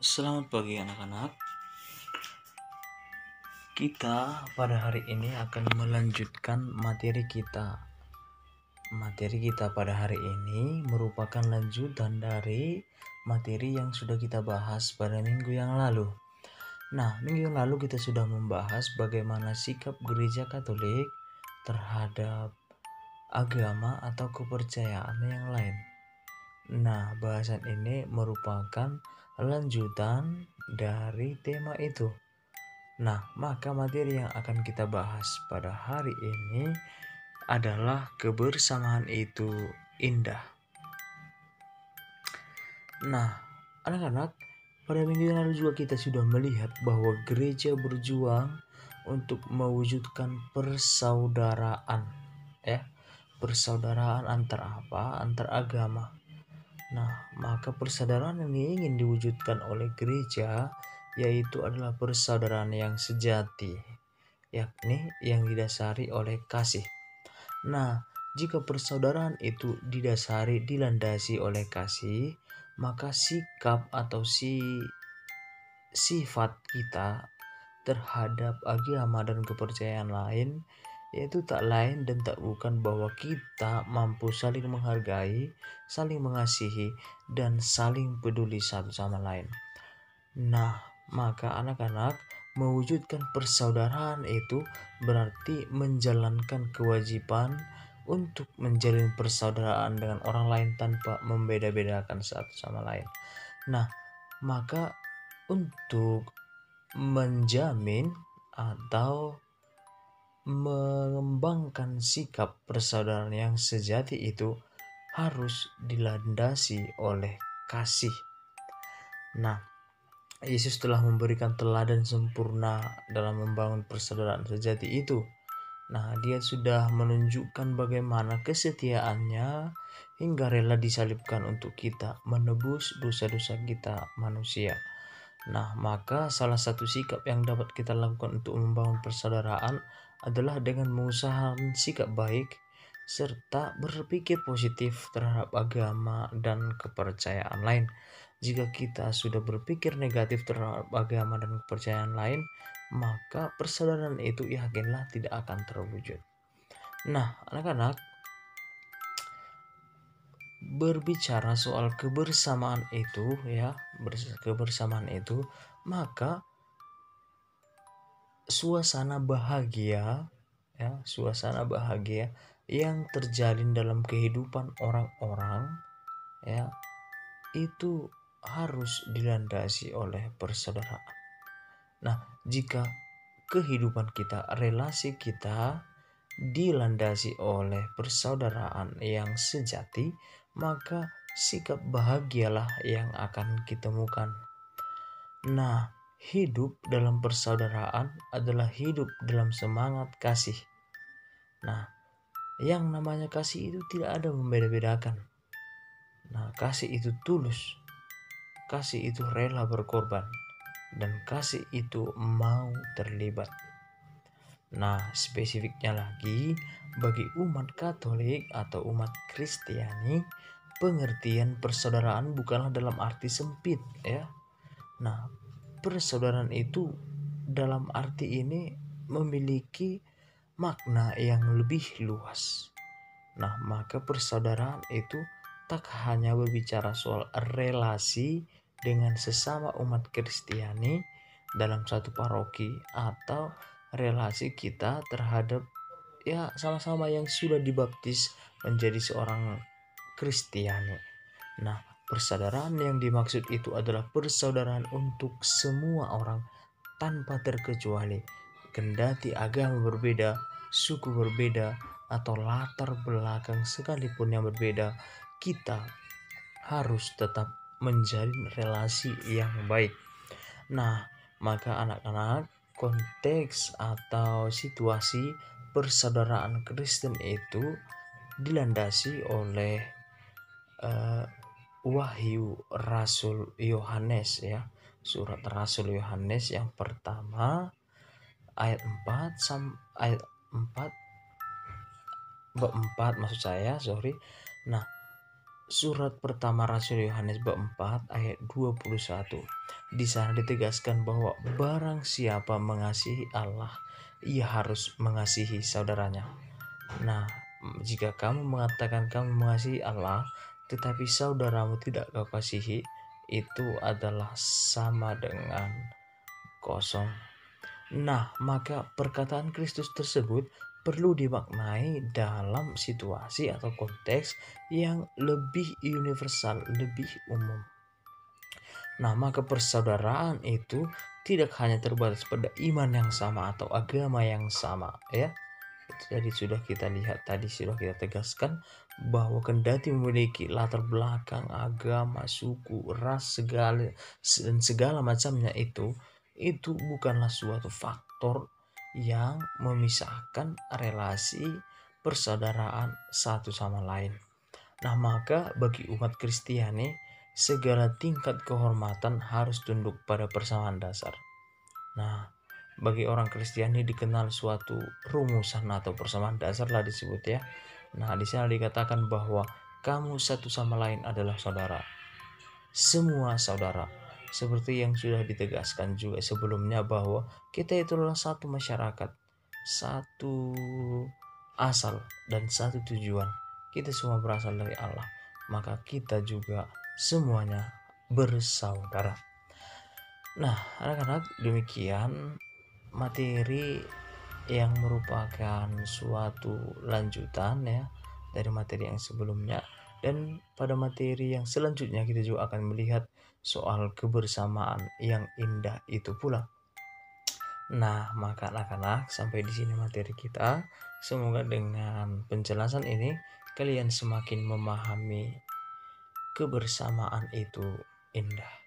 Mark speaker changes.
Speaker 1: Selamat pagi anak-anak. Kita pada hari ini akan melanjutkan materi kita. Materi kita pada hari ini merupakan lanjutan dari materi yang sudah kita bahas pada minggu yang lalu. Nah, minggu yang lalu kita sudah membahas bagaimana sikap gereja Katolik terhadap agama atau kepercayaan yang lain. Nah, bahasan ini merupakan lanjutan dari tema itu. Nah, maka materi yang akan kita bahas pada hari ini adalah kebersamaan itu indah. Nah, anak-anak, pada minggu yang lalu juga kita sudah melihat bahwa gereja berjuang untuk mewujudkan persaudaraan, persaudaraan antar apa? Antar agama. Nah, maka persaudaraan yang ingin diwujudkan oleh gereja yaitu adalah persaudaraan yang sejati, yakni yang didasari oleh kasih. Nah, jika persaudaraan itu dilandasi oleh kasih, maka sikap atau sifat kita terhadap agama dan kepercayaan lain yaitu tak lain dan tak bukan bahwa kita mampu saling menghargai, saling mengasihi, dan saling peduli satu sama lain. Nah, maka anak-anak, mewujudkan persaudaraan itu berarti menjalankan kewajiban untuk menjalin persaudaraan dengan orang lain tanpa membeda-bedakan satu sama lain. Nah, maka untuk menjamin atau mengembangkan sikap persaudaraan yang sejati itu harus dilandasi oleh kasih. Nah, Yesus telah memberikan teladan sempurna dalam membangun persaudaraan sejati itu. Nah, dia sudah menunjukkan bagaimana kesetiaannya hingga rela disalibkan untuk kita, menebus dosa-dosa kita manusia. Nah, maka salah satu sikap yang dapat kita lakukan untuk membangun persaudaraan adalah dengan mengusahakan sikap baik serta berpikir positif terhadap agama dan kepercayaan lain. Jika kita sudah berpikir negatif terhadap agama dan kepercayaan lain, maka persaudaraan itu yakinlah tidak akan terwujud. Nah, anak-anak, berbicara soal kebersamaan itu maka suasana bahagia yang terjalin dalam kehidupan orang-orang itu harus dilandasi oleh persaudaraan. Nah, jika kehidupan kita, relasi kita dilandasi oleh persaudaraan yang sejati, maka sikap bahagialah yang akan kita temukan. Nah, hidup dalam persaudaraan adalah hidup dalam semangat kasih. Nah, yang namanya kasih itu tidak ada membeda-bedakan. Nah, kasih itu tulus, kasih itu rela berkorban, dan kasih itu mau terlibat. Nah, spesifiknya lagi, bagi umat Katolik atau umat Kristiani, pengertian persaudaraan bukanlah dalam arti sempit Nah, persaudaraan itu dalam arti ini memiliki makna yang lebih luas. Nah, maka persaudaraan itu tak hanya berbicara soal relasi dengan sesama umat Kristiani dalam satu paroki atau relasi kita terhadap sama-sama yang sudah dibaptis menjadi seorang Kristiani. Nah, persaudaraan yang dimaksud itu adalah persaudaraan untuk semua orang tanpa terkecuali, kendati agama berbeda, suku berbeda, atau latar belakang sekalipun yang berbeda, kita harus tetap menjalin relasi yang baik. Nah, maka anak-anak, konteks atau situasi persaudaraan Kristen itu dilandasi oleh Wahyu Rasul Yohanes Surat Rasul Yohanes yang pertama ayat 4 bab 4 maksud saya. Nah, surat pertama Rasul Yohanes bab 4 ayat 21. Di sana ditegaskan bahwa barang siapa mengasihi Allah, ia harus mengasihi saudaranya. Nah, jika kamu mengatakan kamu mengasihi Allah, tetapi saudaramu tidak kau kasihi, itu adalah sama dengan kosong. Nah, maka perkataan Kristus tersebut perlu dimaknai dalam situasi atau konteks yang lebih universal, lebih umum. Nah, maka persaudaraan itu tidak hanya terbatas pada iman yang sama atau agama yang sama, ya. Jadi sudah kita lihat tadi, sudah kita tegaskan bahwa kendati memiliki latar belakang agama, suku, ras, dan segala macamnya itu bukanlah suatu faktor yang memisahkan relasi persaudaraan satu sama lain. Nah, maka bagi umat Kristiani, segala tingkat kehormatan harus tunduk pada persamaan dasar. Nah, bagi orang Kristiani dikenal suatu rumusan atau persamaan dasar lah disebut, ya. Nah, di sana dikatakan bahwa kamu satu sama lain adalah saudara. Semua saudara. Seperti yang sudah ditegaskan juga sebelumnya bahwa kita itu adalah satu masyarakat, satu asal dan satu tujuan. Kita semua berasal dari Allah. Maka kita juga semuanya bersaudara. Nah, anak-anak, demikian materi yang merupakan suatu lanjutan, ya, dari materi yang sebelumnya. Dan pada materi yang selanjutnya kita juga akan melihat soal kebersamaan yang indah itu pula. Nah, maka anak-anak, sampai di sini materi kita. Semoga dengan penjelasan ini kalian semakin memahami kebersamaan itu indah.